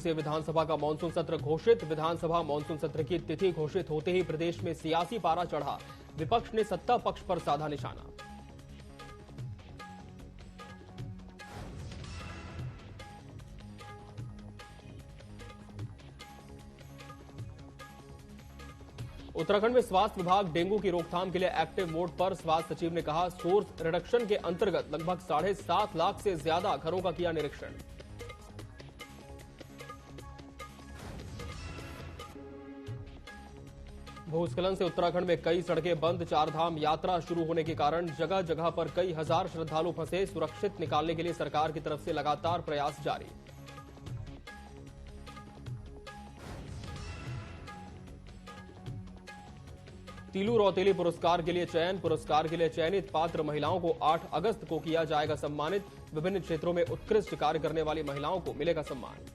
से विधानसभा का मानसून सत्र घोषित। विधानसभा मानसून सत्र की तिथि घोषित होते ही प्रदेश में सियासी पारा चढ़ा। विपक्ष ने सत्ता पक्ष पर साधा निशाना। उत्तराखंड में स्वास्थ्य विभाग डेंगू की रोकथाम के लिए एक्टिव मोड पर। स्वास्थ्य सचिव ने कहा, सोर्स रिडक्शन के अंतर्गत लगभग 7.5 लाख से ज्यादा घरों का किया निरीक्षण। भूस्खलन से उत्तराखंड में कई सड़कें बंद। चारधाम यात्रा शुरू होने के कारण जगह जगह पर कई हजार श्रद्धालु फंसे। सुरक्षित निकालने के लिए सरकार की तरफ से लगातार प्रयास जारी। तीलू रौतेली पुरस्कार के लिए चयन। पुरस्कार के लिए चयनित पात्र महिलाओं को 8 अगस्त को किया जाएगा सम्मानित। विभिन्न क्षेत्रों में उत्कृष्ट कार्य करने वाली महिलाओं को मिलेगा सम्मान।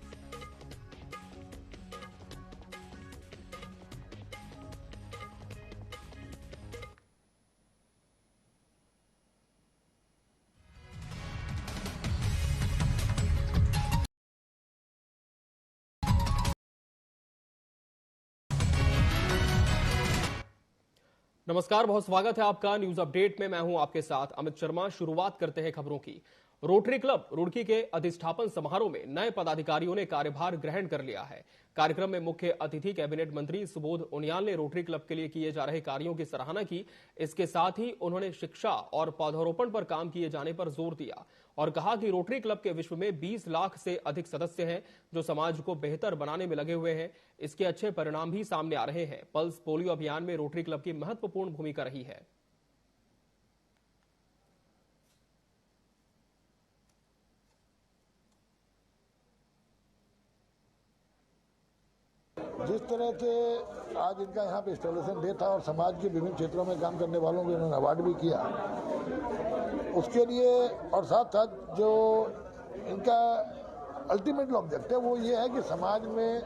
नमस्कार, बहुत स्वागत है आपका न्यूज अपडेट में। मैं हूं आपके साथ अमित शर्मा। शुरुआत करते हैं खबरों की। रोटरी क्लब रुड़की के अधिष्ठापन समारोह में नए पदाधिकारियों ने कार्यभार ग्रहण कर लिया है। कार्यक्रम में मुख्य अतिथि कैबिनेट मंत्री सुबोध उनियाल ने रोटरी क्लब के लिए किए जा रहे कार्यों की सराहना की। इसके साथ ही उन्होंने शिक्षा और पौधारोपण पर काम किए जाने पर जोर दिया और कहा कि रोटरी क्लब के विश्व में 20 लाख से अधिक सदस्य हैं जो समाज को बेहतर बनाने में लगे हुए हैं। इसके अच्छे परिणाम भी सामने आ रहे हैं। पल्स पोलियो अभियान में रोटरी क्लब की महत्वपूर्ण भूमिका रही है। जिस तरह से आज इनका यहाँ पे इंस्टॉलेशन डे था और समाज के विभिन्न क्षेत्रों में काम करने वालों को इन्होंने अवार्ड भी किया, उसके लिए और साथ साथ जो इनका अल्टीमेट ऑब्जेक्टिव वो ये है कि समाज में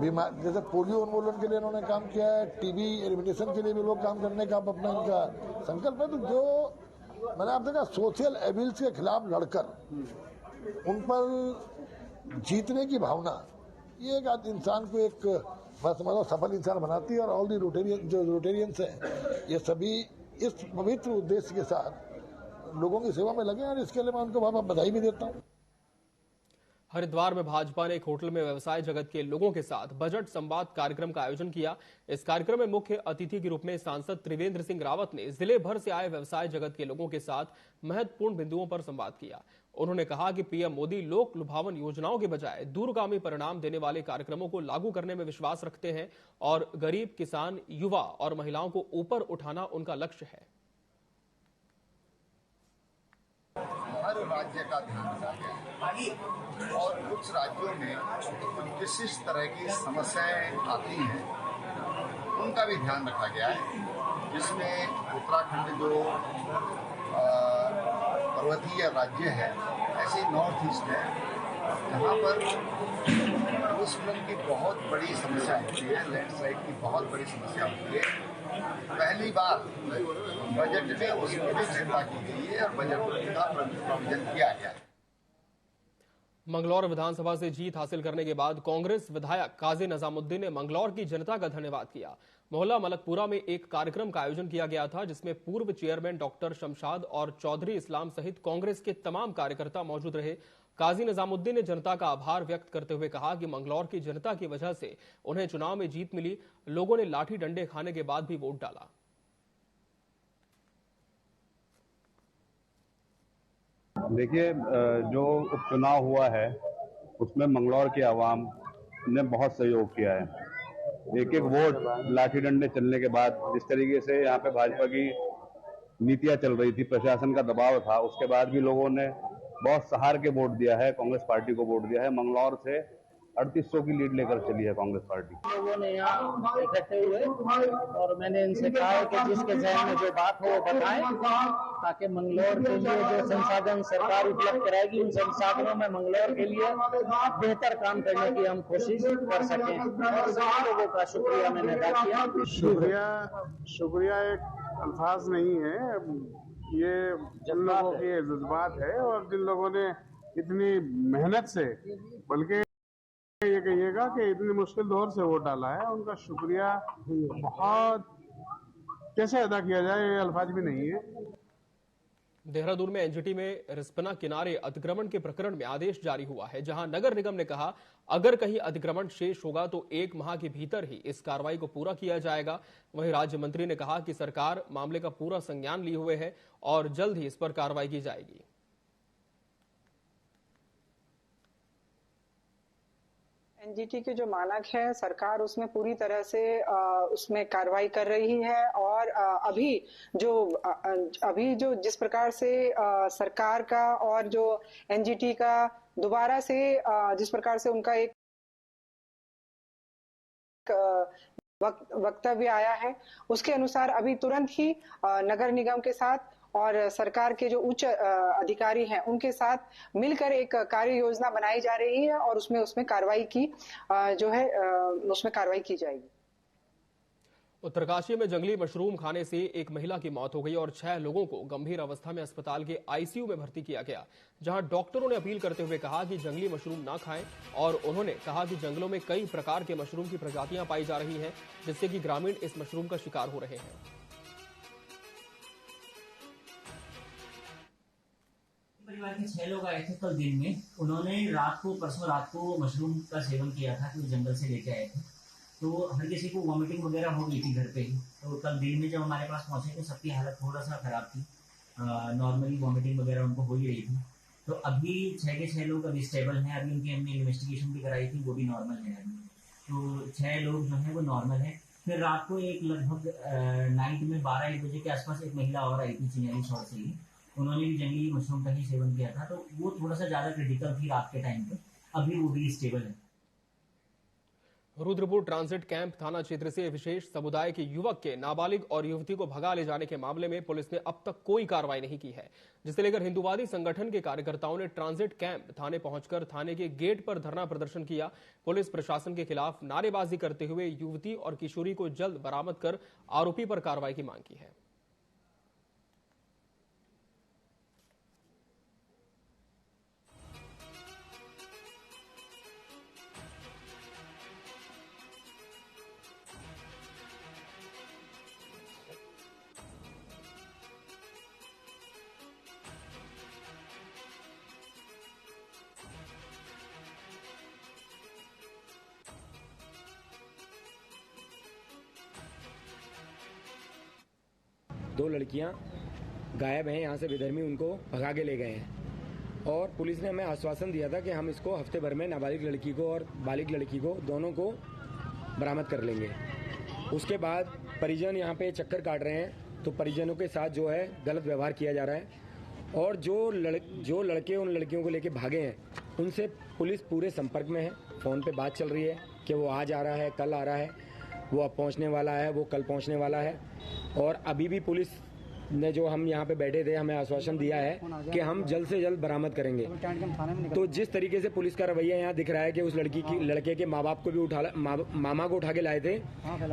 बीमार, जैसे पोलियो उन्मूलन के लिए इन्होंने काम किया है, टीबी एलिमिनेशन के लिए भी लोग काम करने का अपना इनका संकल्प है। तो जो मैंने आपने कहा सोशल एविल्स के खिलाफ लड़कर उन पर जीतने की भावना, ये एक इंसान को एक सफल इंसान बनाती है। और ऑल दी रोटेरियन जो रोटेरियंस हैं ये सभी इस पवित्र उद्देश्य के साथ लोगों की सेवा में लगे हैं और इसके लिए मैं उनको बहुत बधाई भी देता हूँ। हरिद्वार में भाजपा ने एक होटल में व्यवसाय जगत के लोगों के साथ बजट संवाद कार्यक्रम का आयोजन किया। इस कार्यक्रम में मुख्य अतिथि के रूप में सांसद त्रिवेंद्र सिंह रावत ने जिले भर से आए व्यवसाय जगत के लोगों के साथ महत्वपूर्ण बिंदुओं पर संवाद किया। उन्होंने कहा कि पीएम मोदी लोक लुभावन योजनाओं के बजाय दूरगामी परिणाम देने वाले कार्यक्रमों को लागू करने में विश्वास रखते हैं और गरीब, किसान, युवा और महिलाओं को ऊपर उठाना उनका लक्ष्य है। हर राज्य का ध्यान रखा गया और कुछ राज्यों में कुछ विशिष्ट तरह की समस्याएं आती हैं, उनका भी ध्यान रखा गया है। जिसमें उत्तराखंड जो पर्वतीय राज्य है, ऐसे नॉर्थ ईस्ट है, जहाँ पर भूस्खलन की बहुत बड़ी समस्या होती है, लैंडस्लाइड की बहुत बड़ी समस्या होती है। पहली बार बजट में उसकी भी चिंता की गई है और बजट का प्रोविजन किया गया है। मंगलौर विधानसभा से जीत हासिल करने के बाद कांग्रेस विधायक काजी निजामुद्दीन ने मंगलौर की जनता का धन्यवाद किया। मोहल्ला मलकपुरा में एक कार्यक्रम का आयोजन किया गया था जिसमें पूर्व चेयरमैन डॉक्टर शमशाद और चौधरी इस्लाम सहित कांग्रेस के तमाम कार्यकर्ता मौजूद रहे। काजी निजामुद्दीन ने जनता का आभार व्यक्त करते हुए कहा कि मंगलौर की जनता की वजह से उन्हें चुनाव में जीत मिली। लोगों ने लाठी डंडे खाने के बाद भी वोट डाला। देखिए, जो उपचुनाव हुआ है उसमें मंगलौर की आवाम ने बहुत सहयोग किया है। एक एक वोट लाठी डंडे चलने के बाद जिस तरीके से यहाँ पे भाजपा की नीतियां चल रही थी, प्रशासन का दबाव था, उसके बाद भी लोगों ने बहुत सहार के वोट दिया है, कांग्रेस पार्टी को वोट दिया है। मंगलौर से 3800 की लीड लेकर चली है कांग्रेस पार्टी। लोगों ने यहाँ इकट्ठे हुए और मैंने इनसे कहा है कि जिसके जहन में जो बात हो वो बताएं, ताकि मंगलौर के लिए जो संसाधन सरकार उपलब्ध कराएगी उन संसाधनों में मंगलौर के लिए बेहतर काम करने की हम कोशिश कर सकें। और सभी लोगों का शुक्रिया मैंने अदा किया। शुक्रिया एक अल्फाज नहीं है, ये जिन लोगों के जज्बात है और जिन लोगों ने इतनी मेहनत से, बल्कि एक कहिएगा कि इतनी मुश्किल दौर से वोट डाला है, उनका शुक्रिया बहुत कैसे अदा किया जाए, ये अल्फाज भी नहीं है। देहरादून में एनजीटी में रिस्पना किनारे अतिक्रमण के प्रकरण में आदेश जारी हुआ है, जहां नगर निगम ने कहा अगर कहीं अतिक्रमण शेष होगा तो 1 माह के भीतर ही इस कार्रवाई को पूरा किया जाएगा। वहीं राज्य मंत्री ने कहा कि सरकार मामले का पूरा संज्ञान लिए हुए है और जल्द ही इस पर कार्रवाई की जाएगी। एनजीटी के जो मानक है, सरकार उसमें पूरी तरह से उसमें कार्रवाई कर रही है और अभी जो जिस प्रकार से सरकार का और जो एनजीटी का दोबारा से जिस प्रकार से उनका एक वक्तव्य आया है, उसके अनुसार अभी तुरंत ही नगर निगम के साथ और सरकार के जो उच्च अधिकारी हैं उनके साथ मिलकर एक कार्य योजना बनाई जा रही है और उसमें कार्रवाई की उसमें कार्रवाई की जाएगी। उत्तरकाशी में जंगली मशरूम खाने से एक महिला की मौत हो गई और 6 लोगों को गंभीर अवस्था में अस्पताल के आईसीयू में भर्ती किया गया, जहां डॉक्टरों ने अपील करते हुए कहा कि जंगली मशरूम ना खाएं और उन्होंने कहा कि जंगलों में कई प्रकार के मशरूम की प्रजातियां पाई जा रही हैं, जिससे कि ग्रामीण इस मशरूम का शिकार हो रहे हैं। परिवार के 6 लोग आए थे कल दिन में। उन्होंने परसों रात को मशरूम का सेवन किया था, जो जंगल से लेके आए थे। तो हर किसी को वॉमिटिंग वगैरह हो गई थी घर पे ही। तो कल दिन में जब हमारे पास पहुंचे तो सबकी हालत थोड़ा सा खराब थी, नॉर्मली वॉमिटिंग वगैरह उनको हो ही रही थी। तो अभी 6 के 6 लोग अभी स्टेबल हैं। अभी उनकी हमने इन्वेस्टिगेशन भी कराई थी, वो भी नॉर्मल है अभी। तो 6 लोग जो है वो नॉर्मल है। फिर रात को एक लगभग नाइट में 12-1 बजे के आसपास एक महिला और आई थी चिन्याली शहर से ही। उन्होंने भी जंगली मशरूम का ही सेवन किया था, तो वो थोड़ा सा ज्यादा क्रिटिकल थी रात के टाइम पे। अभी वो भी स्टेबल है। रुद्रपुर ट्रांजिट कैंप थाना क्षेत्र से विशेष समुदाय के युवक के नाबालिग और युवती को भगा ले जाने के मामले में पुलिस ने अब तक कोई कार्रवाई नहीं की है, जिसे लेकर हिंदुवादी संगठन के कार्यकर्ताओं ने ट्रांजिट कैंप थाने पहुंचकर थाने के गेट पर धरना प्रदर्शन किया। पुलिस प्रशासन के खिलाफ नारेबाजी करते हुए युवती और किशोरी को जल्द बरामद कर आरोपी पर कार्रवाई की मांग की है। दो लड़कियां गायब हैं, यहाँ से बेधर्मी उनको भगा के ले गए हैं और पुलिस ने हमें आश्वासन दिया था कि हम इसको हफ्ते भर में नाबालिग लड़की को और बालिग लड़की को दोनों को बरामद कर लेंगे। उसके बाद परिजन यहाँ पे चक्कर काट रहे हैं, तो परिजनों के साथ जो है गलत व्यवहार किया जा रहा है और जो लड़के उन लड़कियों को लेके भागे हैं उनसे पुलिस पूरे संपर्क में है। फोन पे बात चल रही है कि वो आज आ रहा है, कल आ रहा है, वो अब पहुंचने वाला है, वो कल पहुंचने वाला है। और अभी भी पुलिस ने जो हम यहाँ पे बैठे थे हमें आश्वासन दिया है कि हम जल्द से जल्द बरामद करेंगे। तो जिस तरीके से पुलिस का रवैया यहाँ दिख रहा है कि उस लड़के के माँ बाप को भी मामा को उठा के लाए थे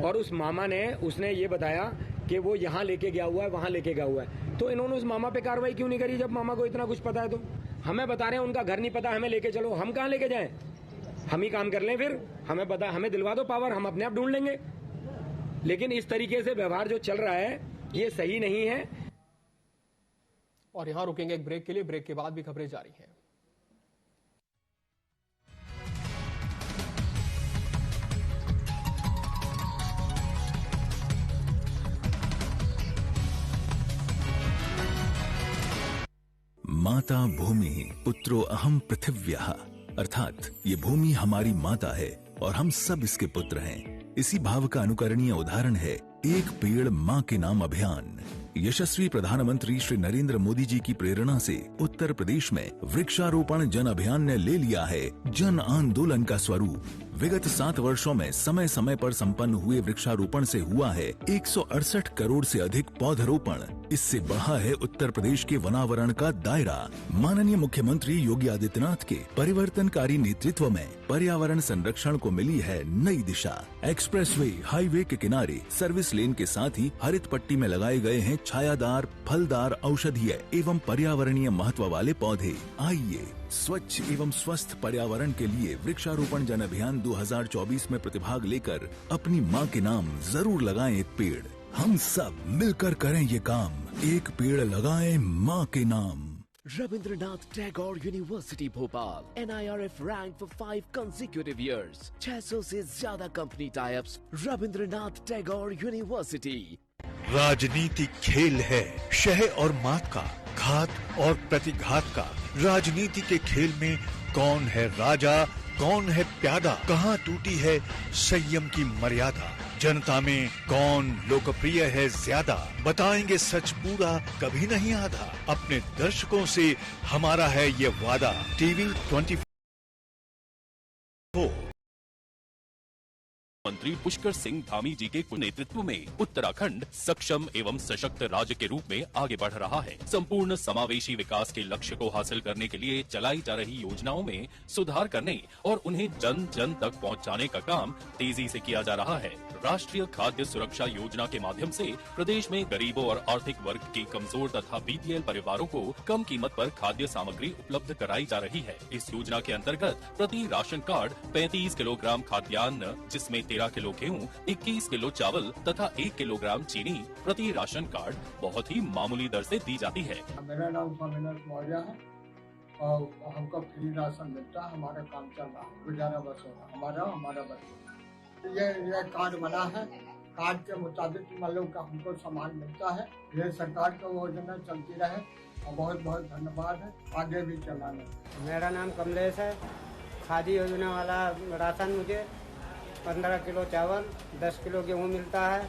और उस मामा ने उसने ये बताया कि वो यहाँ लेके गया हुआ है, वहाँ लेके गया हुआ है। तो इन्होंने उस मामा पे कार्रवाई क्यों नहीं करी जब मामा को इतना कुछ पता है? तो हमें बता रहे हैं उनका घर नहीं पता, हमें लेके चलो। हम कहाँ लेके जाएं? हम ही काम कर लें, फिर हमें पता, हमें दिलवा दो पावर, हम अपने आप ढूंढ लेंगे। लेकिन इस तरीके से व्यवहार जो चल रहा है ये सही नहीं है। और यहां रुकेंगे एक ब्रेक के लिए। ब्रेक के बाद भी खबरें जारी हैं। माता भूमि पुत्रो अहम पृथिव्यः, अर्थात ये भूमि हमारी माता है और हम सब इसके पुत्र हैं। इसी भाव का अनुकरणीय उदाहरण है एक पेड़ मां के नाम अभियान। यशस्वी प्रधानमंत्री श्री नरेंद्र मोदी जी की प्रेरणा से उत्तर प्रदेश में वृक्षारोपण जन अभियान ने ले लिया है जन आंदोलन का स्वरूप। विगत 7 वर्षों में समय समय पर संपन्न हुए वृक्षारोपण से हुआ है 168 करोड़ से अधिक पौधरोपण। इससे बढ़ा है उत्तर प्रदेश के वनावरण का दायरा। माननीय मुख्यमंत्री योगी आदित्यनाथ के परिवर्तनकारी नेतृत्व में पर्यावरण संरक्षण को मिली है नई दिशा। एक्सप्रेसवे, हाईवे के किनारे सर्विस लेन के साथ ही हरित पट्टी में लगाए गए हैं छायादार, फलदार, औषधीय एवं पर्यावरणीय महत्व वाले पौधे। आइए स्वच्छ एवं स्वस्थ पर्यावरण के लिए वृक्षारोपण जन अभियान 2024 में प्रतिभाग लेकर अपनी माँ के नाम जरूर लगाएं एक पेड़। हम सब मिलकर करें ये काम, एक पेड़ लगाएं माँ के नाम। Rabindranath Tagore University Bhopal NIRF ranked for 5 consecutive years. 600 से ज्यादा company types. Rabindranath Tagore university. राजनीति खेल है शह और मात का, घात और प्रतिघात का। राजनीति के खेल में कौन है राजा, कौन है प्यादा, कहाँ टूटी है संयम की मर्यादा, जनता में कौन लोकप्रिय है ज्यादा। बताएंगे सच पूरा, कभी नहीं आधा। अपने दर्शकों से हमारा है ये वादा। टीवी 24 मंत्री पुष्कर सिंह धामी जी के नेतृत्व में उत्तराखंड सक्षम एवं सशक्त राज्य के रूप में आगे बढ़ रहा है। संपूर्ण समावेशी विकास के लक्ष्य को हासिल करने के लिए चलाई जा रही योजनाओं में सुधार करने और उन्हें जन जन तक पहुंचाने का काम तेजी से किया जा रहा है। राष्ट्रीय खाद्य सुरक्षा योजना के माध्यम से प्रदेश में गरीबों और आर्थिक वर्ग के कमजोर तथा BPL परिवारों को कम कीमत पर खाद्य सामग्री उपलब्ध कराई जा रही है। इस योजना के अंतर्गत प्रति राशन कार्ड 35 किलोग्राम खाद्यान्न, जिसमें 13 किलो गेहूँ, 21 किलो चावल तथा 1 किलोग्राम चीनी प्रति राशन कार्ड बहुत ही मामूली दर से दी जाती है। मेरा नाम स्वामीनाथ मौर्य है और हमको फ्री राशन मिलता है। हमारा काम चल रहा है, गुजारा बस हो रहा है, हमारा बस। ये कार्ड बना है, कार्ड के मुताबिक मतलब का हमको सामान मिलता है। ये सरकार की योजना चलती रहे और बहुत बहुत धन्यवाद है, आगे भी चलाने। मेरा नाम कमलेश है। खादी योजना वाला राशन मुझे 15 किलो चावल, 10 किलो गेहूँ मिलता है।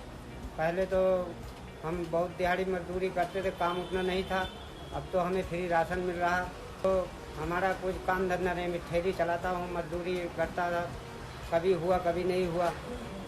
पहले तो हम बहुत दिहाड़ी मजदूरी करते थे, काम उतना नहीं था। अब तो हमें फ्री राशन मिल रहा। तो हमारा कुछ काम धंधा नहीं, मैं ठेली चलाता हूँ, मजदूरी करता था, कभी हुआ कभी नहीं हुआ।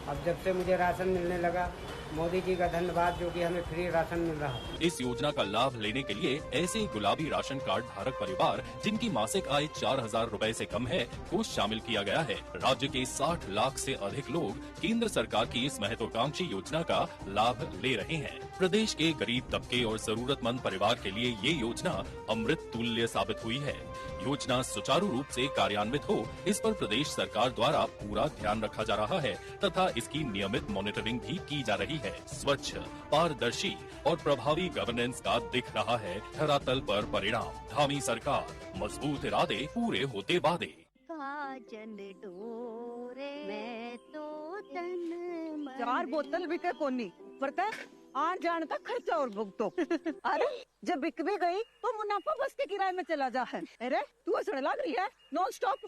अब जब से मुझे राशन मिलने लगा, मोदी जी का धन्यवाद जो कि हमें फ्री राशन मिल रहा है। इस योजना का लाभ लेने के लिए ऐसे गुलाबी राशन कार्ड धारक परिवार जिनकी मासिक आय 4000 रुपए से कम है को शामिल किया गया है। राज्य के 60 लाख से अधिक लोग केंद्र सरकार की इस महत्वाकांक्षी योजना का लाभ ले रहे हैं। प्रदेश के गरीब तबके और जरूरतमंद परिवार के लिए ये योजना अमृत तुल्य साबित हुई है। योजना सुचारू रूप से कार्यान्वित हो, इस पर प्रदेश सरकार द्वारा पूरा ध्यान रखा जा रहा है तथा इसकी नियमित मॉनिटरिंग भी की जा रही है। स्वच्छ, पारदर्शी और प्रभावी गवर्नेंस का दिख रहा है धरातल पर परिणाम। धामी सरकार, मजबूत इरादे, पूरे होते वादे। काजल डोरे मैं तो तन 4 बोतल बिके कोनी पड़ता आन जान का खर्चा और भुगतो। अरे जब बिक भी गई तो मुनाफा बस के किराए में चला जा है। अरे तू हंसने लग रही है नॉन स्टॉप।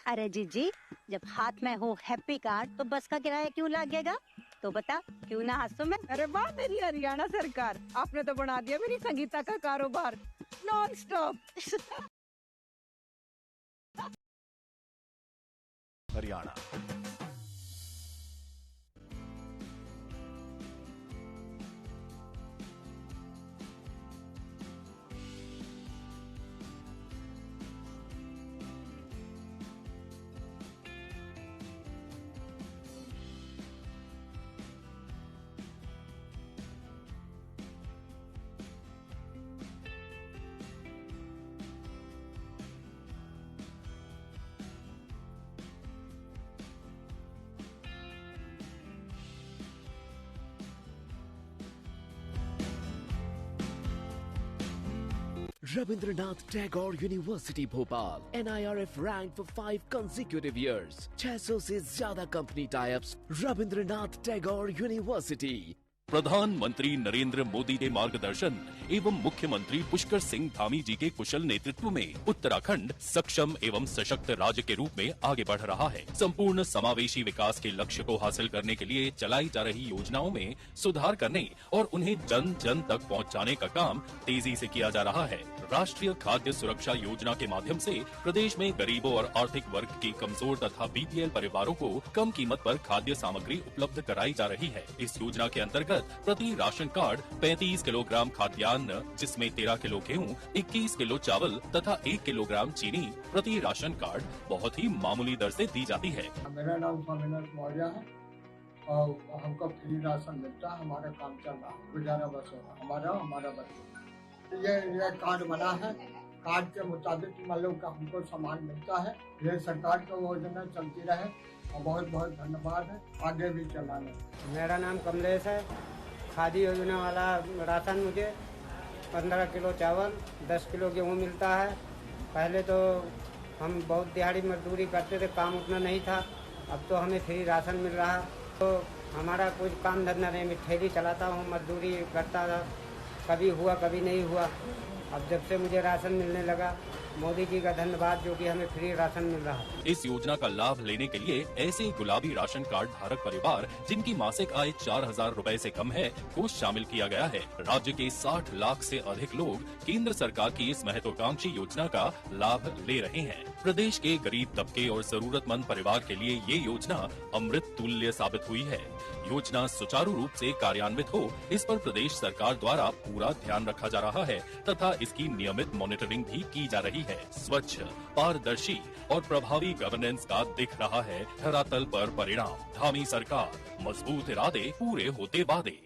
अरे जीजी, जब हाथ में हो हैप्पी कार्ड तो बस का किराया क्यों लगेगा? तो बता, क्यों ना हंसो में। अरे वाह मेरी हरियाणा सरकार, आपने तो बना दिया मेरी संगीता का कारोबार non stop. Haryana. Rabindranath Tagore University Bhopal NIRF ranked for 5 consecutive years. 600 से ज्यादा company types. Rabindranath Tagore university. प्रधानमंत्री नरेंद्र मोदी के मार्गदर्शन एवं मुख्यमंत्री पुष्कर सिंह धामी जी के कुशल नेतृत्व में उत्तराखंड सक्षम एवं सशक्त राज्य के रूप में आगे बढ़ रहा है। संपूर्ण समावेशी विकास के लक्ष्य को हासिल करने के लिए चलाई जा रही योजनाओं में सुधार करने और उन्हें जन जन तक पहुंचाने का काम तेजी से किया जा रहा है। राष्ट्रीय खाद्य सुरक्षा योजना के माध्यम से प्रदेश में गरीबों और आर्थिक वर्ग के कमजोर तथा BPL परिवारों को कम कीमत पर खाद्य सामग्री उपलब्ध कराई जा रही है। इस योजना के अंतर्गत प्रति राशन कार्ड 35 किलोग्राम खाद्यान्न, जिसमें 13 किलो गेहूँ, 21 किलो चावल तथा 1 किलोग्राम चीनी प्रति राशन कार्ड बहुत ही मामूली दर से दी जाती है। मेरा नाम स्वामीनाथ मौर्य है और हमको फ्री राशन मिलता है, हमारा काम चल रहा है, गुजारा बस हो रहा है, हमारा बस। ये कार्ड बना है, कार्ड के मुताबिक मतलब हमको सामान मिलता है। ये सरकार की योजना चलती रहे और बहुत बहुत धन्यवाद है, आगे भी चलाने। मेरा नाम कमलेश है। खादी योजना वाला राशन मुझे 15 किलो चावल, 10 किलो गेहूँ मिलता है। पहले तो हम बहुत दिहाड़ी मजदूरी करते थे, काम उतना नहीं था। अब तो हमें फ्री राशन मिल रहा है। तो हमारा कुछ काम धंधा नहीं, मैं ठेली चलाता हूँ, मजदूरी करता था, कभी हुआ कभी नहीं हुआ। अब जब से मुझे राशन मिलने लगा, मोदी जी का धन्यवाद जो कि हमें फ्री राशन मिल रहा है। इस योजना का लाभ लेने के लिए ऐसे गुलाबी राशन कार्ड धारक परिवार जिनकी मासिक आय 4,000 रुपए से कम है को शामिल किया गया है। राज्य के 60 लाख से अधिक लोग केंद्र सरकार की इस महत्वाकांक्षी योजना का लाभ ले रहे हैं। प्रदेश के गरीब तबके और जरूरतमंद परिवार के लिए ये योजना अमृत तुल्य साबित हुई है। योजना सुचारू रूप से कार्यान्वित हो, इस पर प्रदेश सरकार द्वारा पूरा ध्यान रखा जा रहा है तथा इसकी नियमित मॉनिटरिंग भी की जा रही है। स्वच्छ, पारदर्शी और प्रभावी गवर्नेंस का दिख रहा है धरातल पर परिणाम। धामी सरकार, मजबूत इरादे, पूरे होते वादे।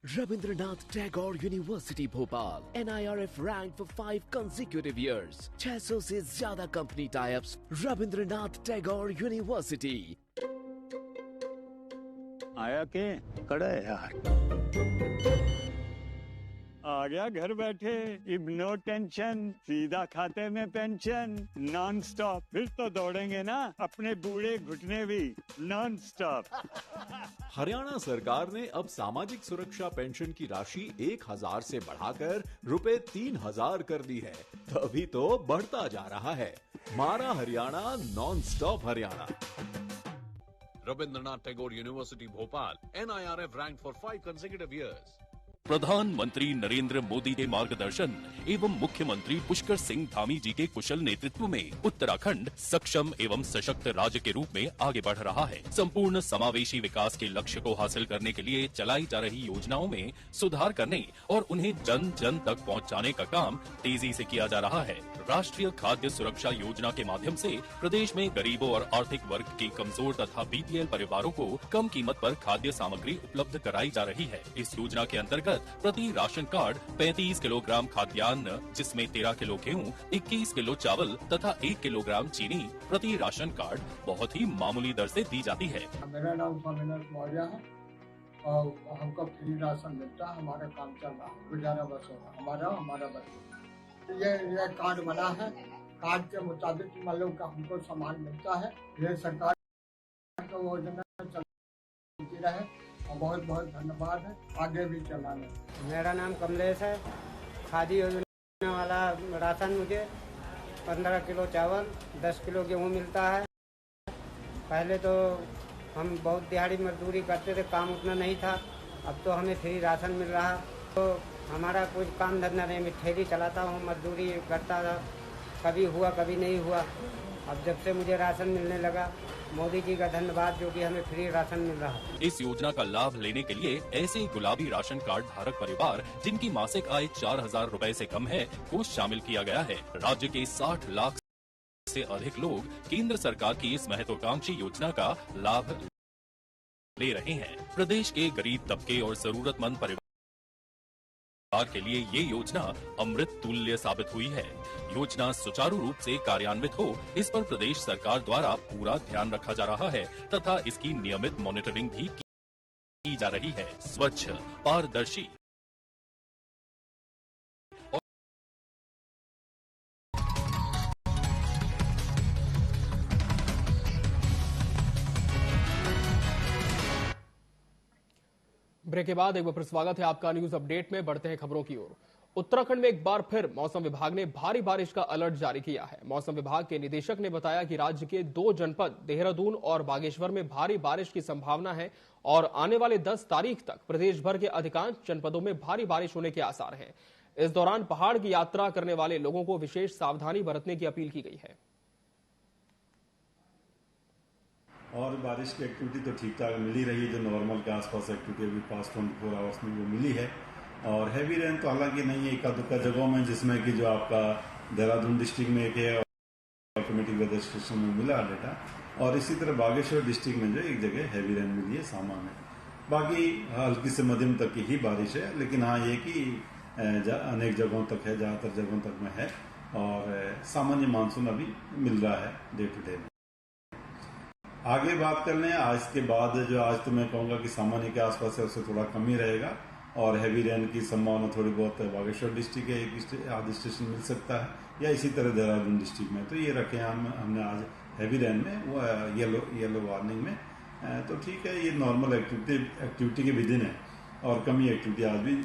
Rabindranath Tagore University Bhopal NIRF ranked for 5 consecutive years. 600 से ज्यादा company types. Rabindranath Tagore university. आया के कड़ा है यार, आ गया घर बैठे, अब नो टेंशन, सीधा खाते में पेंशन, नॉन स्टॉप। फिर तो दौड़ेंगे ना अपने बूढ़े घुटने भी नॉन स्टॉप। हरियाणा सरकार ने अब सामाजिक सुरक्षा पेंशन की राशि 1,000 से बढ़ाकर रुपए 3,000 कर दी है। तभी तो बढ़ता जा रहा है हमारा Haryana, non stop Haryana. Rabindranath Tagore University Bhopal, NIRF ranked for 5 consecutive years. प्रधानमंत्री नरेंद्र मोदी के मार्गदर्शन एवं मुख्यमंत्री पुष्कर सिंह धामी जी के कुशल नेतृत्व में उत्तराखंड सक्षम एवं सशक्त राज्य के रूप में आगे बढ़ रहा है। संपूर्ण समावेशी विकास के लक्ष्य को हासिल करने के लिए चलाई जा रही योजनाओं में सुधार करने और उन्हें जन जन तक पहुंचाने का काम तेजी से किया जा रहा है। राष्ट्रीय खाद्य सुरक्षा योजना के माध्यम से प्रदेश में गरीबों और आर्थिक वर्ग के कमजोर तथा BPL परिवारों को कम कीमत पर खाद्य सामग्री उपलब्ध कराई जा रही है। इस योजना के अंतर्गत प्रति राशन कार्ड 35 किलोग्राम खाद्यान्न, जिसमें 13 किलो गेहूँ, 21 किलो चावल तथा 1 किलोग्राम चीनी प्रति राशन कार्ड बहुत ही मामूली दर से दी जाती है। मेरा नाम स्वामीनाथ मौर्य है और हमको फ्री राशन मिलता है, हमारा काम चल रहा है, गुजारा बस हो रहा है, हमारा बस। ये कार्ड बना है, कार्ड के मुताबिक मतलब हमको सामान मिलता है। ये सरकार की योजना चलती रहे और बहुत बहुत धन्यवाद है, आगे भी चलाने। मेरा नाम कमलेश है। खादी योजना वाला राशन मुझे 15 किलो चावल, 10 किलो गेहूँ मिलता है। पहले तो हम बहुत दिहाड़ी मजदूरी करते थे, काम उतना नहीं था। अब तो हमें फ्री राशन मिल रहा है। तो हमारा कुछ काम धंधा नहीं, मैं ठेली चलाता हूँ, मजदूरी करता था, कभी हुआ कभी नहीं हुआ। अब जब से मुझे राशन मिलने लगा, मोदी जी का धन्यवाद जो कि हमें फ्री राशन मिल रहा है। इस योजना का लाभ लेने के लिए ऐसे गुलाबी राशन कार्ड धारक परिवार जिनकी मासिक आय 4,000 रुपए से कम है को शामिल किया गया है। राज्य के 60 लाख से अधिक लोग केंद्र सरकार की इस महत्वाकांक्षी योजना का लाभ ले रहे हैं। प्रदेश के गरीब तबके और जरूरतमंद परिवार के लिए ये योजना अमृत तुल्य साबित हुई है। योजना सुचारू रूप से कार्यान्वित हो, इस पर प्रदेश सरकार द्वारा पूरा ध्यान रखा जा रहा है तथा इसकी नियमित मॉनिटरिंग भी की जा रही है। स्वच्छ, पारदर्शी ब्रेक के बाद एक बार फिर स्वागत है आपका न्यूज अपडेट में। बढ़ते हैं खबरों की ओर। उत्तराखंड में एक बार फिर मौसम विभाग ने भारी बारिश का अलर्ट जारी किया है। मौसम विभाग के निदेशक ने बताया कि राज्य के 2 जनपद देहरादून और बागेश्वर में भारी बारिश की संभावना है और आने वाले 10 तारीख तक प्रदेश भर के अधिकांश जनपदों में भारी बारिश होने के आसार हैं। इस दौरान पहाड़ की यात्रा करने वाले लोगों को विशेष सावधानी बरतने की अपील की गई है। और बारिश की एक्टिविटी तो ठीक ठाक मिल ही रही है, जो नॉर्मल के आसपास एक्टिविटी अभी पास्ट 24 आवर्स में वो मिली है। और हैवी रेन तो हालांकि नहीं है, एका दुक्का जगहों में, जिसमें कि जो आपका देहरादून डिस्ट्रिक्ट में एक है, ऑटोमेटिक वेदर स्टेशन में मिला डेटा, और इसी तरह बागेश्वर डिस्ट्रिक्ट में जो एक जगह हैवी रेन मिली है सामान्य। बाकी हल्की से मध्यम तक की ही बारिश है, लेकिन हाँ ये कि अनेक जगहों तक है, ज़्यादातर जगहों तक में है, और सामान्य मानसून अभी मिल रहा है डे टू डे। आगे बात कर लें आज के बाद, जो आज तो मैं कहूँगा कि सामान्य के आसपास है उससे थोड़ा कम ही रहेगा, और हैवी रेन की संभावना थोड़ी बहुत बागेश्वर डिस्ट्रिक्ट है, एक आध स्टेशन मिल सकता है, या इसी तरह देहरादून डिस्ट्रिक्ट में। तो ये रखे हमने आज हैवी रेन में, वो येलो वार्निंग में, तो ठीक है, ये नॉर्मल एक्टिविटी के विदिन है, और कमी एक्टिविटी आज भी।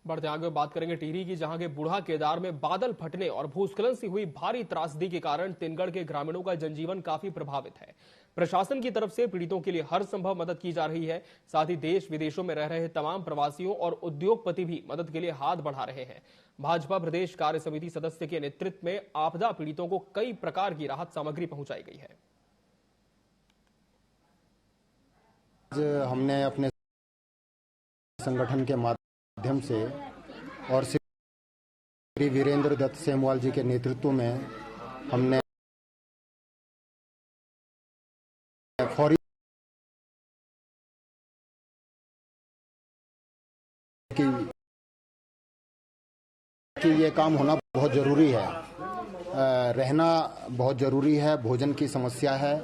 बढ़ते आगे बात करेंगे टिहरी की, जहां के बूढ़ा केदार में बादल फटने और भूस्खलन से हुई भारी त्रासदी के कारण तिनगढ़ के ग्रामीणों का जनजीवन काफी प्रभावित है। प्रशासन की तरफ से पीड़ितों के लिए हर संभव मदद की जा रही है। साथ ही देश विदेशों में रह रहे तमाम प्रवासियों और उद्योगपति भी मदद के लिए हाथ बढ़ा रहे हैं। भाजपा प्रदेश कार्य समिति सदस्य के नेतृत्व में आपदा पीड़ितों को कई प्रकार की राहत सामग्री पहुंचाई गई है। आज हमने अपने संगठन के माध्यम से और श्री वीरेंद्र दत्त सेमवाल जी के नेतृत्व में हमने फौरी कि ये काम होना बहुत जरूरी है, रहना बहुत जरूरी है, भोजन की समस्या है,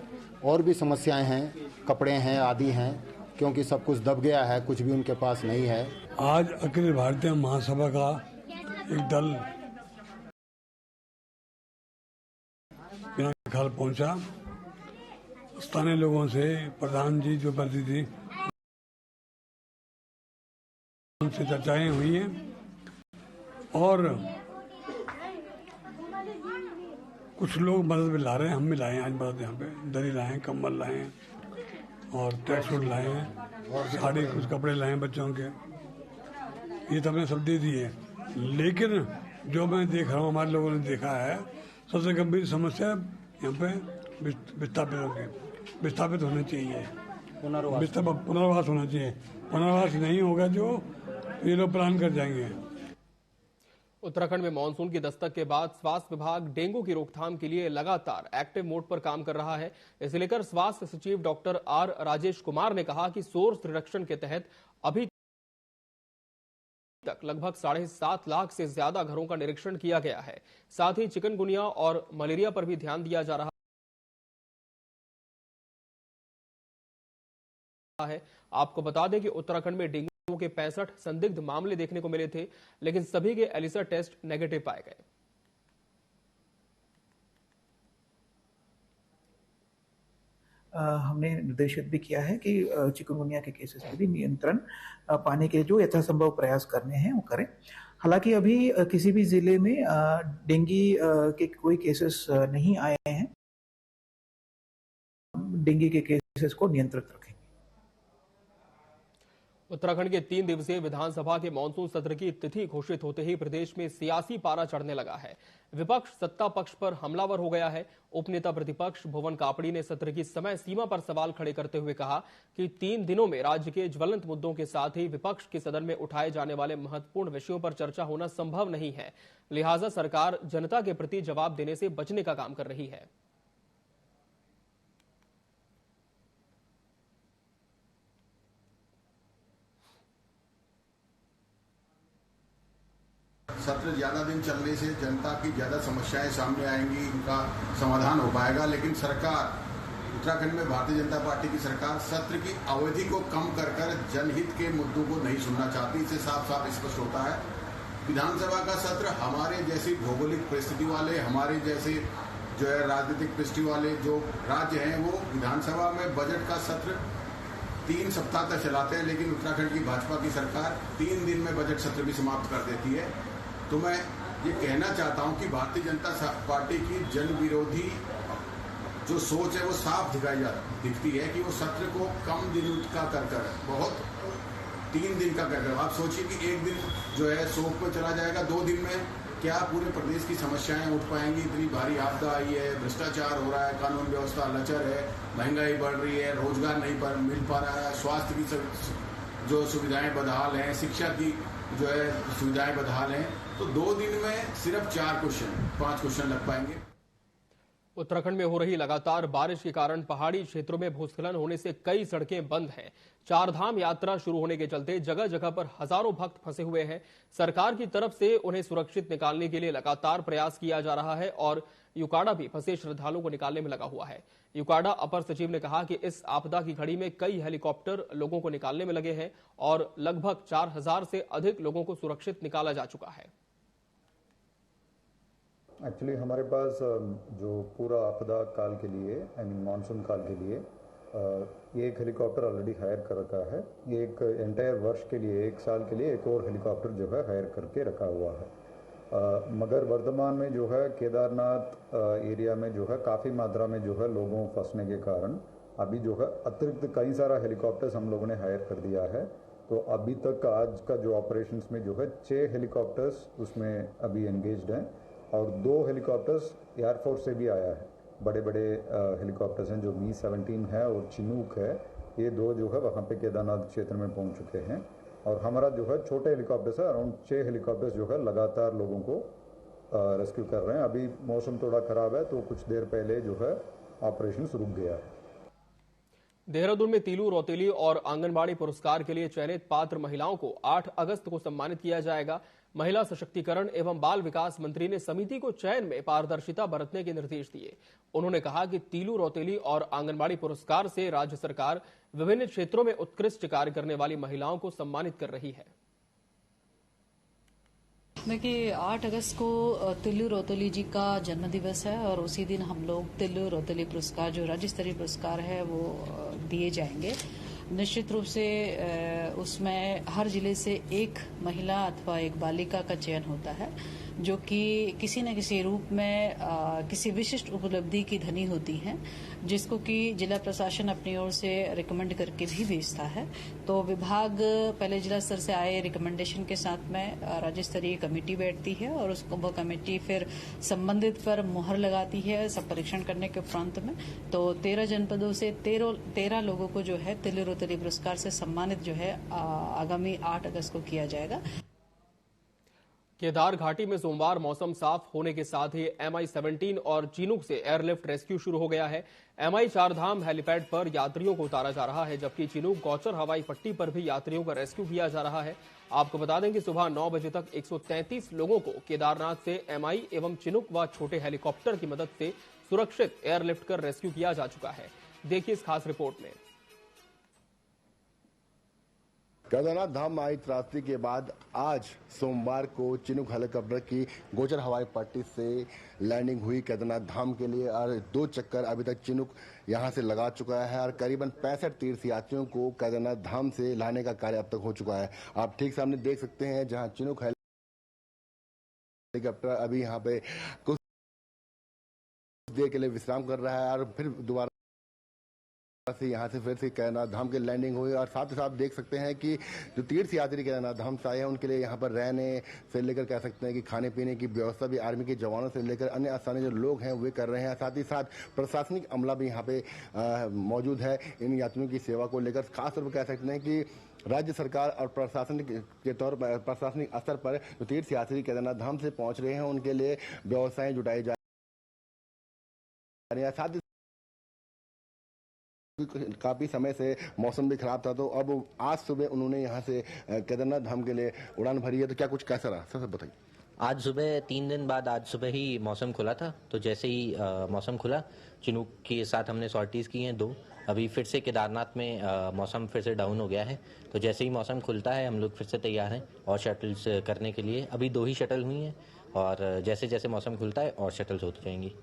और भी समस्याएं हैं, कपड़े हैं आदि हैं, क्योंकि सब कुछ दब गया है, कुछ भी उनके पास नहीं है। आज अखिल भारतीय महासभा का एक दल खाल पहुंचा। स्थानीय लोगों से प्रधान जी जो प्रतिनिधि उनसे चर्चाएं हुई हैं, और कुछ लोग मदद भी ला रहे हैं, हम भी लाए हैं आज मदद, यहाँ पे दरी लाए हैं, कंबल लाए हैं, और ट्रैक सूट लाए हैं, और साड़ी, कुछ कपड़े लाए हैं बच्चों के, ये तो हमने सब दे दिए। लेकिन जो मैं देख रहा हूँ, हमारे लोगों ने देखा है, सबसे गंभीर समस्या यहाँ पे विस्थापितों की, विस्थापित होने चाहिए, पुनर्वास होना चाहिए। पुनर्वास नहीं होगा जो ये लोग प्लान कर जाएंगे। उत्तराखंड में मानसून की दस्तक के बाद स्वास्थ्य विभाग डेंगू की रोकथाम के लिए लगातार एक्टिव मोड पर काम कर रहा है। इसे लेकर स्वास्थ्य सचिव डॉक्टर आर राजेश कुमार ने कहा कि सोर्स रिडक्शन के तहत अभी तक लगभग 7.5 लाख से ज्यादा घरों का निरीक्षण किया गया है। साथ ही चिकनगुनिया और मलेरिया पर भी ध्यान दिया जा रहा है। आपको बता दें कि उत्तराखंड में डेंगू के 65 संदिग्ध मामले देखने को मिले थे, लेकिन सभी के एलिसा टेस्ट नेगेटिव पाए गए। हमने निर्देशित भी किया है कि चिकनगुनिया के केसेस पे भी नियंत्रण पाने के जो यथासंभव प्रयास करने हैं वो करें। हालांकि अभी किसी भी जिले में डेंगू के कोई केसेस नहीं आए हैं। डेंगू के केसेस को नियंत्रित रखें। उत्तराखंड के 3 दिवसीय विधानसभा के मानसून सत्र की तिथि घोषित होते ही प्रदेश में सियासी पारा चढ़ने लगा है। विपक्ष सत्ता पक्ष पर हमलावर हो गया है। उपनेता प्रतिपक्ष भुवन कापड़ी ने सत्र की समय सीमा पर सवाल खड़े करते हुए कहा कि 3 दिनों में राज्य के ज्वलंत मुद्दों के साथ ही विपक्ष के सदन में उठाए जाने वाले महत्वपूर्ण विषयों पर चर्चा होना संभव नहीं है। लिहाजा सरकार जनता के प्रति जवाब देने से बचने का काम कर रही है। सत्र ज्यादा दिन चलने से जनता की ज्यादा समस्याएं सामने आएंगी, उनका समाधान हो पाएगा। लेकिन सरकार, उत्तराखंड में भारतीय जनता पार्टी की सरकार सत्र की अवधि को कम कर जनहित के मुद्दों को नहीं सुनना चाहती। इससे साफ साफ स्पष्ट होता है विधानसभा का सत्र हमारे जैसी भौगोलिक परिस्थिति वाले, हमारे जैसे जो है राजनीतिक परिस्थिति वाले जो राज्य हैं, वो विधानसभा में बजट का सत्र 3 सप्ताह तक चलाते हैं। लेकिन उत्तराखंड की भाजपा की सरकार 3 दिन में बजट सत्र भी समाप्त कर देती है। तो मैं ये कहना चाहता हूं कि भारतीय जनता पार्टी की जन विरोधी जो सोच है वो साफ दिखती है कि वो सत्र को कम दिन का कर बहुत 3 दिन का कर। आप सोचिए कि एक दिन जो है शोक पर चला जाएगा, 2 दिन में क्या पूरे प्रदेश की समस्याएं उठ पाएंगी? इतनी भारी आपदा आई है, भ्रष्टाचार हो रहा है, कानून व्यवस्था लचर है, महंगाई बढ़ रही है, रोजगार नहीं मिल पा रहा है, स्वास्थ्य की जो सुविधाएं बदहाल हैं, शिक्षा की जो है सुविधाएं बदहाल हैं। तो 2 दिन में सिर्फ 5 क्वेश्चन लग पाएंगे। उत्तराखंड में हो रही लगातार बारिश के कारण पहाड़ी क्षेत्रों में भूस्खलन होने से कई सड़कें बंद हैं। 4 धाम यात्रा शुरू होने के चलते जगह जगह पर हजारों भक्त फंसे हुए हैं। सरकार की तरफ से उन्हें सुरक्षित निकालने के लिए लगातार प्रयास किया जा रहा है और यूकाडा भी फंसे श्रद्धालुओं को निकालने में लगा हुआ है। यूकाडा अपर सचिव ने कहा कि इस आपदा की घड़ी में कई हेलीकॉप्टर लोगों को निकालने में लगे हैं और लगभग 4000 से अधिक लोगों को सुरक्षित निकाला जा चुका है। एक्चुअली हमारे पास जो पूरा आपदा काल के लिए मानसून काल के लिए एक हेलीकॉप्टर ऑलरेडी हायर कर रखा है। एक एंटायर वर्ष के लिए 1 साल के लिए एक और हेलीकॉप्टर जो है हायर करके रखा हुआ है। मगर वर्तमान में जो है केदारनाथ एरिया में जो है काफ़ी मात्रा में जो है लोगों फंसने के कारण अभी जो है अतिरिक्त कई सारा हेलीकॉप्टर्स हम लोगों ने हायर कर दिया है। तो अभी तक आज का जो ऑपरेशंस में जो है 6 हेलीकॉप्टर्स उसमें अभी एंगेज्ड हैं और 2 हेलीकॉप्टर्स एयरफोर्स से भी आया है। बड़े बड़े हेलीकॉप्टर्स हैं जो मी-17 है और चिनूक है, ये 2 जो है वहाँ पे केदारनाथ क्षेत्र में पहुँच चुके हैं। और हमारा जो है छोटे हेलीकॉप्टर्स है, अराउंड 6 हेलीकॉप्टर्स जो है लगातार लोगों को रेस्क्यू कर रहे हैं। अभी मौसम थोड़ा खराब है तो कुछ देर पहले जो है ऑपरेशन रुक गया है। देहरादून में तीलू रौतेली और आंगनबाड़ी पुरस्कार के लिए चयनित पात्र महिलाओं को 8 अगस्त को सम्मानित किया जाएगा। महिला सशक्तिकरण एवं बाल विकास मंत्री ने समिति को चयन में पारदर्शिता बरतने के निर्देश दिए। उन्होंने कहा कि तीलू रौतेली और आंगनबाड़ी पुरस्कार से राज्य सरकार विभिन्न क्षेत्रों में उत्कृष्ट कार्य करने वाली महिलाओं को सम्मानित कर रही है। देखिए 8 अगस्त को तिल्लू रौतेली जी का जन्मदिवस है और उसी दिन हम लोग तिल्लू रौतेली पुरस्कार जो राज्य स्तरीय पुरस्कार है वो दिए जाएंगे। निश्चित रूप से उसमें हर जिले से एक महिला अथवा एक बालिका का चयन होता है जो कि किसी न किसी रूप में किसी विशिष्ट उपलब्धि की धनी होती हैं, जिसको कि जिला प्रशासन अपनी ओर से रिकमेंड करके भी भेजता है। तो विभाग पहले जिला स्तर से आए रिकमेंडेशन के साथ में राज्य स्तरीय कमेटी बैठती है और उसको वो कमेटी फिर संबंधित पर मुहर लगाती है सब परीक्षण करने के उपरांत में। तो 13 जनपदों से 13 लोगों को जो है तिल्लू रौतेली पुरस्कार से सम्मानित जो है आगामी 8 अगस्त को किया जाएगा। केदार घाटी में सोमवार मौसम साफ होने के साथ ही MI-17 और चिनूक से एयरलिफ्ट रेस्क्यू शुरू हो गया है। MI 4 धाम हेलीपैड पर यात्रियों को उतारा जा रहा है, जबकि चिनूक गौचर हवाई पट्टी पर भी यात्रियों का रेस्क्यू किया जा रहा है। आपको बता दें कि सुबह 9 बजे तक 133 लोगों को केदारनाथ से MI एवं चिनूक व छोटे हेलीकॉप्टर की मदद से सुरक्षित एयरलिफ्ट कर रेस्क्यू किया जा चुका है। देखिए इस खास रिपोर्ट में। केदारनाथ धाम आई त्रासदी के बाद आज सोमवार को चिनूक हेलीकॉप्टर की गोचर हवाई पट्टी से लैंडिंग हुई केदारनाथ धाम के लिए और 2 चक्कर अभी तक चिनूक यहां से लगा चुका है और करीबन 65 तीर्थ यात्रियों को केदारनाथ धाम से लाने का कार्य अब तक हो चुका है। आप ठीक सामने देख सकते हैं जहां चिनूक हेलीकॉप्टर अभी यहां पे कुछ देर के लिए विश्राम कर रहा है और फिर दोबारा से यहाँ से फिर से केदारनाथ धाम की लैंडिंग हुई। और साथ ही साथ देख सकते हैं कि जो तीर्थ यात्री केदारनाथ धाम से आए हैं उनके लिए यहाँ पर रहने से लेकर कह सकते हैं कि खाने पीने की व्यवस्था भी आर्मी के जवानों से लेकर अन्य स्थानीय जो लोग हैं वे कर रहे हैं। साथ ही साथ प्रशासनिक अमला भी यहाँ पे मौजूद है इन यात्रियों की सेवा को लेकर। खासतौर पर कह सकते हैं कि राज्य सरकार और प्रशासनिक के तौर पर प्रशासनिक स्तर पर जो तीर्थ यात्री केदारनाथ धाम से पहुंच रहे हैं उनके लिए व्यवस्थाएं जुटाई जा रही है। साथ ही काफी समय से मौसम भी खराब था तो अब आज सुबह उन्होंने यहाँ से केदारनाथ धाम के लिए उड़ान भरी है। तो क्या कुछ कैसा रहा सर बताइए। आज सुबह 3 दिन बाद आज सुबह ही मौसम खुला था, तो जैसे ही मौसम खुला चिनूक के साथ हमने सॉर्टीज की हैं 2। अभी फिर से केदारनाथ में मौसम फिर से डाउन हो गया है, तो जैसे ही मौसम खुलता है हम लोग फिर से तैयार हैं और शटल्स करने के लिए। अभी 2 ही शटल हुई हैं और जैसे जैसे मौसम खुलता है और शटल्स होती जाएंगी।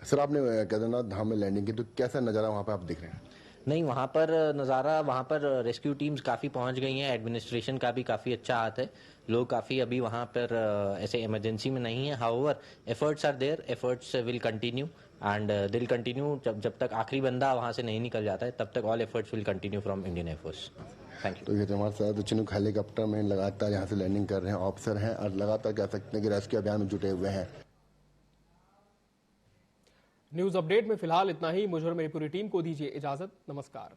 सर आपने केदारनाथ धाम में लैंडिंग की तो कैसा नज़ारा वहाँ पर आप देख रहे हैं? नहीं, वहाँ पर नज़ारा, वहाँ पर रेस्क्यू टीम्स काफ़ी पहुँच गई हैं, एडमिनिस्ट्रेशन का भी काफ़ी अच्छा हाथ है, लोग काफ़ी अभी वहाँ पर ऐसे इमरजेंसी में नहीं है। However efforts are there, efforts will continue and will continue जब तक आखिरी बंदा वहाँ से नहीं निकल जाता है, तब तक all efforts will continue from Indian air force. Thank you. तो ये हमारे साथ चिनूक हेलीकॉप्टर में लगातार यहाँ से लैंडिंग कर रहे हैं ऑफिसर हैं और लगातार कह सकते हैं कि रेस्क्यू अभियान में जुटे हुए हैं। न्यूज अपडेट में फिलहाल इतना ही। मुझे और मेरी पूरी टीम को दीजिए इजाजत। नमस्कार।